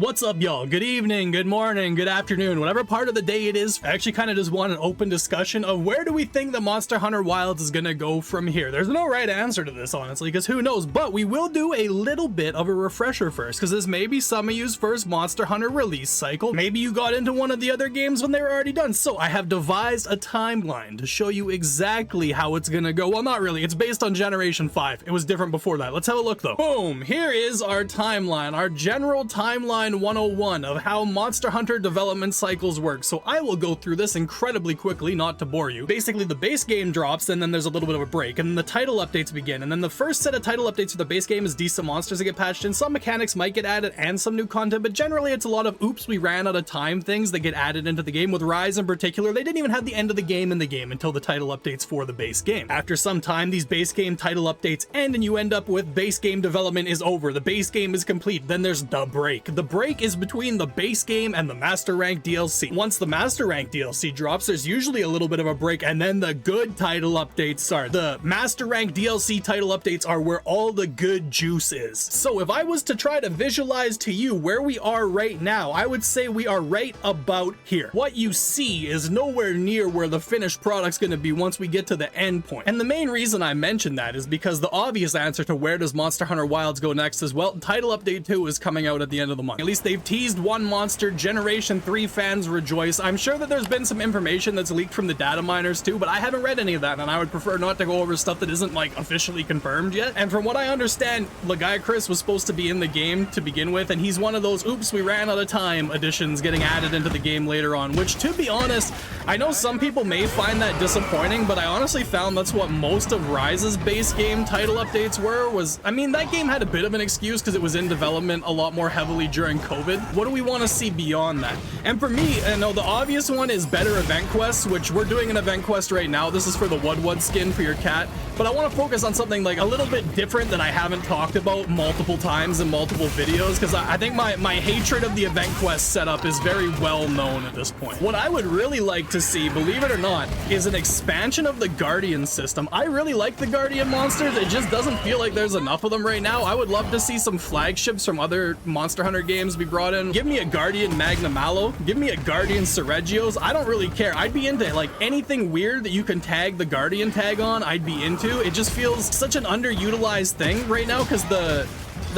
What's up, y'all? Good evening, good morning, good afternoon, whatever part of the day it is. I actually kind of just want an open discussion of where do we think the Monster Hunter Wilds is gonna go from here. There's no right answer to this, honestly, because who knows, but we will do a little bit of a refresher first, because this may be some of you's first Monster Hunter release cycle. Maybe you got into one of the other games when they were already done. So I have devised a timeline to show you exactly how it's gonna go. Well, not really, it's based on Generation 5. It was different before that. Let's have a look though. Boom, here is our timeline, our general timeline 101 of how Monster Hunter development cycles work. So I will go through this incredibly quickly, not to bore you. Basically, the base game drops, and then there's a little bit of a break, and then the title updates begin. And then the first set of title updates for the base game is decent monsters that get patched in. Some mechanics might get added and some new content, but generally it's a lot of oops, we ran out of time things that get added into the game. With Rise in particular, they didn't even have the end of the game in the game until the title updates for the base game. After some time, these base game title updates end, and you end up with base game development is over. The base game is complete. Then there's the break. The break is between the base game and the Master Rank DLC. Once the Master Rank DLC drops, there's usually a little bit of a break, and then the good title updates start. The Master Rank DLC title updates are where all the good juice is. So if I was to try to visualize to you where we are right now, I would say we are right about here. What you see is nowhere near where the finished product's going to be once we get to the end point. And the main reason I mention that is because the obvious answer to where does Monster Hunter Wilds go next is, well, title update 2 is coming out at the end of the month. At least they've teased one monster. Generation 3 fans rejoice. I'm sure that there's been some information that's leaked from the data miners too, but I haven't read any of that, and I would prefer not to go over stuff that isn't like officially confirmed yet. And from what I understand, Yanakuz was supposed to be in the game to begin with, and he's one of those oops, we ran out of time additions getting added into the game later on, which, to be honest, I know some people may find that disappointing, but I honestly found that's what most of Rise's base game title updates were. I mean, that game had a bit of an excuse because it was in development a lot more heavily during COVID. What do we want to see beyond that? And for me, I know the obvious one is better event quests, which we're doing an event quest right now. This is for the Wudwud skin for your cat, but I want to focus on something like a little bit different that I haven't talked about multiple times in multiple videos, because I think my hatred of the event quest setup is very well known at this point. What I would really like to see, believe it or not, is an expansion of the Guardian system. I really like the Guardian monsters. It just doesn't feel like there's enough of them right now. I would love to see some flagships from other Monster Hunter games be brought in. Give me a Guardian Magnamalo. Give me a Guardian Seregios. I don't really care. I'd be into like anything weird that you can tag the Guardian tag on, I'd be into. It just feels such an underutilized thing right now because the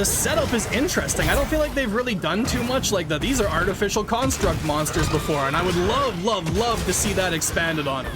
setup is interesting. I don't feel like they've really done too much like that. These are artificial construct monsters before, and I would love to see that expanded on.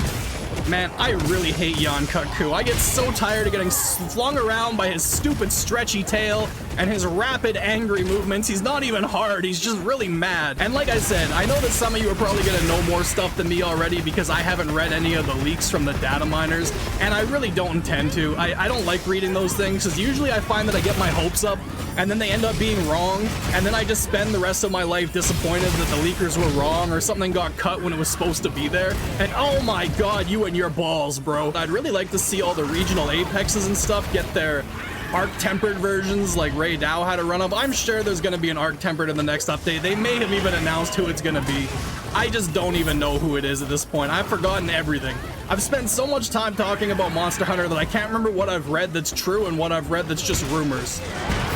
Man, I really hate Yanakuz. I get so tired of getting flung around by his stupid stretchy tail and his rapid angry movements. He's not even hard, he's just really mad. And like I said, I know that some of you are probably gonna know more stuff than me already because I haven't read any of the leaks from the data miners, and I really don't intend to. I don't like reading those things because usually I find that I get my hopes up and then they end up being wrong, and then I just spend the rest of my life disappointed that the leakers were wrong or something got cut when it was supposed to be there. And oh my god, you and your balls, bro. I'd really like to see all the regional apexes and stuff get their arc-tempered versions like Ray Dow had to run up. I'm sure there's going to be an arc-tempered in the next update. They may have even announced who it's going to be. I just don't even know who it is at this point. I've forgotten everything. I've spent so much time talking about Monster Hunter that I can't remember what I've read that's true and what I've read that's just rumors.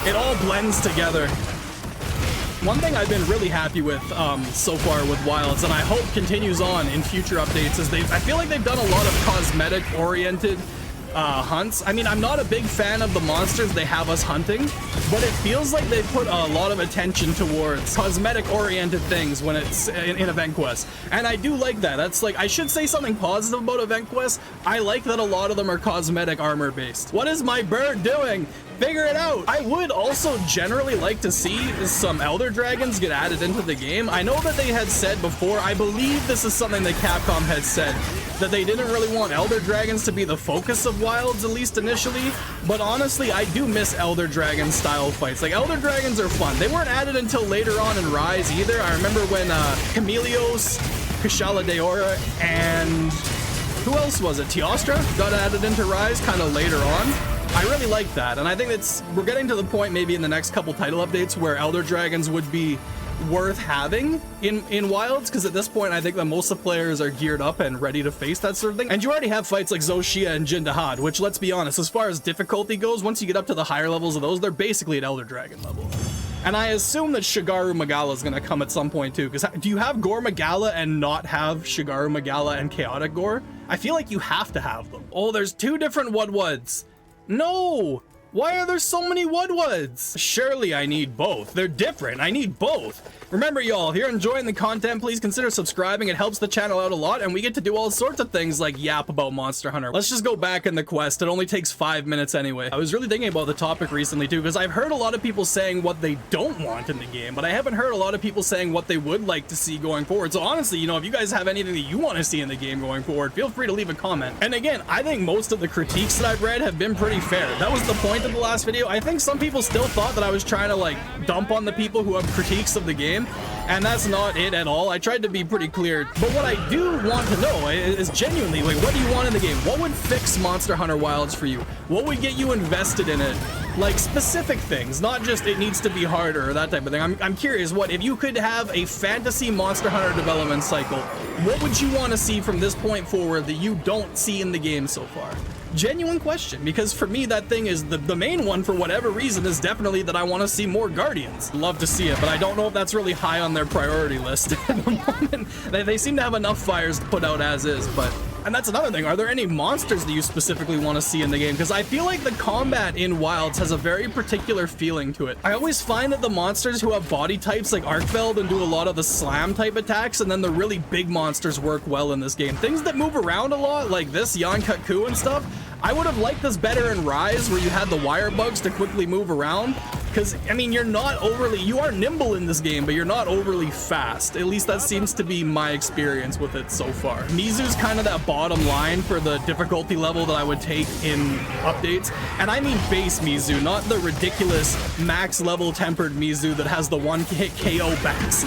It all blends together. One thing I've been really happy with so far with Wilds, and I hope continues on in future updates, is I feel like they've done a lot of cosmetic-oriented hunts. I mean, I'm not a big fan of the monsters they have us hunting, but it feels like they put a lot of attention towards cosmetic-oriented things when it's in event quests, and I do like that. That's like, I should say something positive about event quests. I like that a lot of them are cosmetic armor-based. What is my bird doing? Figure it out. I would also generally like to see some Elder Dragons get added into the game. I know that they had said before, I believe this is something that Capcom had said, that they didn't really want Elder Dragons to be the focus of Wilds, at least initially, but honestly, I do miss Elder Dragon style fights. Like, Elder Dragons are fun. They weren't added until later on in Rise either. I remember when Chameleos, Kushala Deora, and who else was it? Teostra got added into Rise kind of later on. I really like that, and I think we're getting to the point maybe in the next couple title updates where Elder Dragons would be worth having in Wilds, because at this point I think that most of the players are geared up and ready to face that sort of thing. And you already have fights like Zoshia and Jindahad, which, let's be honest, as far as difficulty goes, once you get up to the higher levels of those, they're basically at Elder Dragon level. And I assume that Shigaru Magala is going to come at some point too, because do you have Gore Magala and not have Shigaru Magala and Chaotic Gore? I feel like you have to have them. Oh, there's 2 different Wudwuds. No! Why are there so many Wudwuds? Surely I need both. They're different. I need both. Remember, y'all, if you're enjoying the content, please consider subscribing. It helps the channel out a lot, and we get to do all sorts of things like yap about Monster Hunter. Let's just go back in the quest. It only takes 5 minutes anyway. I was really thinking about the topic recently, too, because I've heard a lot of people saying what they don't want in the game, but I haven't heard a lot of people saying what they would like to see going forward. So honestly, you know, if you guys have anything that you want to see in the game going forward, feel free to leave a comment. And again, I think most of the critiques that I've read have been pretty fair. That was the point of the last video. I think some people still thought that I was trying to like dump on the people who have critiques of the game, and that's not it at all. I tried to be pretty clear, but what I do want to know is genuinely, like, what do you want in the game? What would fix Monster Hunter Wilds for you? What would get you invested in it? Like specific things, not just it needs to be harder or that type of thing. I'm curious, what if you could have a fantasy Monster Hunter development cycle, what would you want to see from this point forward that you don't see in the game so far? Genuine question, because for me that thing is the main one, for whatever reason, is definitely that I want to see more Guardians. Love to see it, but I don't know if that's really high on their priority list at the moment. They seem to have enough fires to put out as is, but... And that's another thing, are there any monsters that you specifically want to see in the game? Because I feel like the combat in Wilds has a very particular feeling to it. I always find that the monsters who have body types like Arkfeld and do a lot of the slam type attacks, and then the really big monsters work well in this game. Things that move around a lot, like this, Yanakuz and stuff, I would have liked this better in Rise, where you had the wire bugs to quickly move around. Because, I mean, you are nimble in this game, but you're not overly fast. At least that seems to be my experience with it so far. Mizu's kind of that bottom line for the difficulty level that I would take in updates. And I mean base Mizu, not the ridiculous max level tempered Mizu that has the 1-hit KO backs.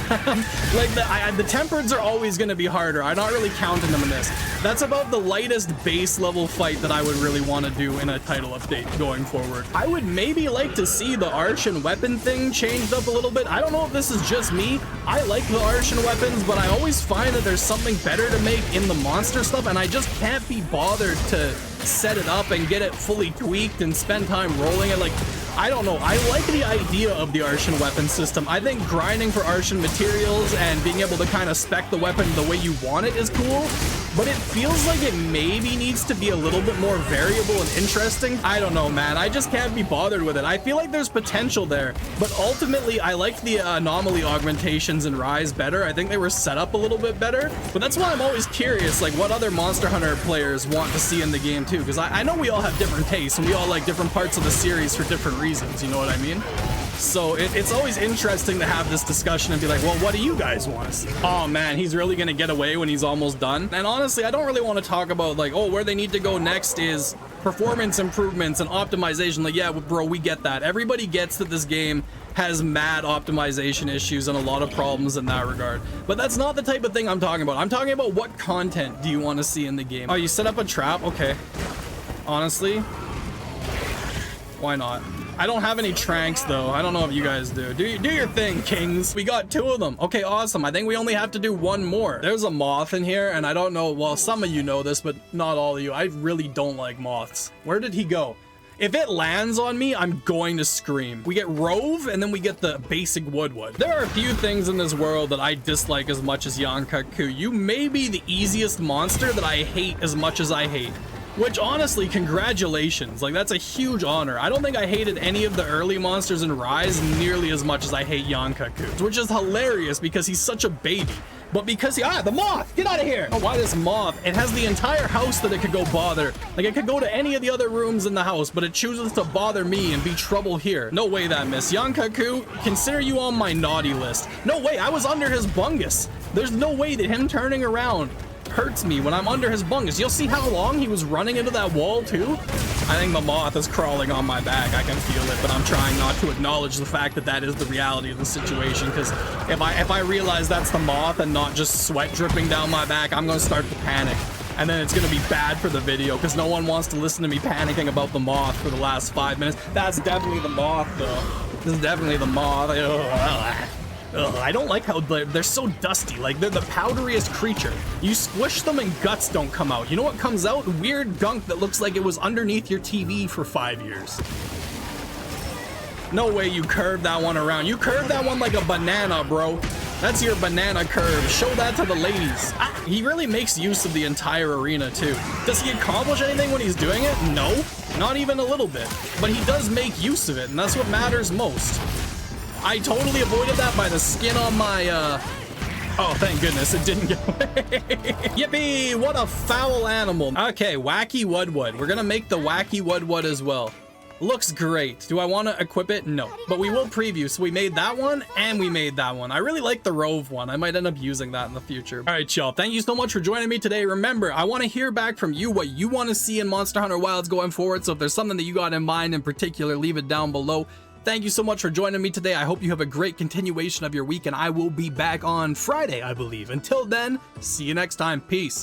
Like, the tempereds are always going to be harder. I'm not really counting them in this. That's about the lightest base level fight that I would really want to do in a title update going forward. I would maybe like to see the arch and weapon thing changed up a little bit. I don't know if this is just me. I like the arch and weapons, but I always find that there's something better to make in the monster stuff, and I just can't be bothered to set it up and get it fully tweaked and spend time rolling it. Like, I don't know. I like the idea of the Arshan weapon system. I think grinding for Arshan materials and being able to kind of spec the weapon the way you want it is cool, but it feels like it maybe needs to be a little bit more variable and interesting. I don't know, man. I just can't be bothered with it. I feel like there's potential there, but ultimately I like the anomaly augmentations in Rise better. I think they were set up a little bit better, but that's why I'm always curious, like, what other Monster Hunter players want to see in the game too, because I know we all have different tastes and we all like different parts of the series for different reasons, you know what I mean? So it's always interesting to have this discussion and be like, well, what do you guys want to see? Oh man, he's really gonna get away when he's almost done. And honestly, I don't really want to talk about like, oh, where they need to go next is performance improvements and optimization. Like, yeah, bro, we get that. Everybody gets that this game has mad optimization issues and a lot of problems in that regard. But that's not the type of thing I'm talking about. I'm talking about what content do you want to see in the game? Oh, you set up a trap? Okay. Honestly, why not? I don't have any tranks though. I don't know if you guys do. Do your thing, kings. We got 2 of them. Okay, awesome. I think we only have to do 1 more. There's a moth in here, and I don't know, well, some of you know this, but not all of you. I really don't like moths. Where did he go? If it lands on me, I'm going to scream. We get Rove, and then we get the basic Wudwud. There are a few things in this world that I dislike as much as Yanakuz. You may be the easiest monster that I hate as much as I hate. Which, honestly, congratulations. Like, that's a huge honor. I don't think I hated any of the early monsters in Rise nearly as much as I hate Yanakuz, which is hilarious because he's such a baby. But because he, the moth, get out of here. Oh, why this moth? It has the entire house that it could go bother. Like, it could go to any of the other rooms in the house, but it chooses to bother me and be trouble here. No way that miss. Yanakuz, consider you on my naughty list. No way, I was under his bungus. There's no way that him turning around hurts me when I'm under his bungus. You'll see how long he was running into that wall too. I think the moth is crawling on my back. I can feel it, but I'm trying not to acknowledge the fact that that is the reality of the situation, because if I realize that's the moth and not just sweat dripping down my back, I'm gonna start to panic, and then it's gonna be bad for the video because no one wants to listen to me panicking about the moth for the last 5 minutes. That's definitely the moth though. This is definitely the moth. Ugh, I don't like how they're so dusty. Like, they're the powderiest creature. You squish them and guts don't come out. You know what comes out? Weird gunk that looks like it was underneath your TV for 5 years. No way you curved that one around. You curved that one like a banana, bro. That's your banana curve. Show that to the ladies. He really makes use of the entire arena too. Does he accomplish anything when he's doing it? No, not even a little bit. But he does make use of it, and that's what matters most. I totally avoided that by the skin on my, oh, thank goodness it didn't get away. Yippee, what a foul animal. Okay, wacky Wudwud. We're gonna make the wacky Wudwud as well. Looks great. Do I want to equip it? No, but we will preview. So we made that one and we made that one. I really like the Rove one. I might end up using that in the future. All right, y'all. Thank you so much for joining me today. Remember, I want to hear back from you what you want to see in Monster Hunter Wilds going forward. So if there's something that you got in mind in particular, leave it down below. Thank you so much for joining me today. I hope you have a great continuation of your week, and I will be back on Friday, I believe. Until then, see you next time. Peace.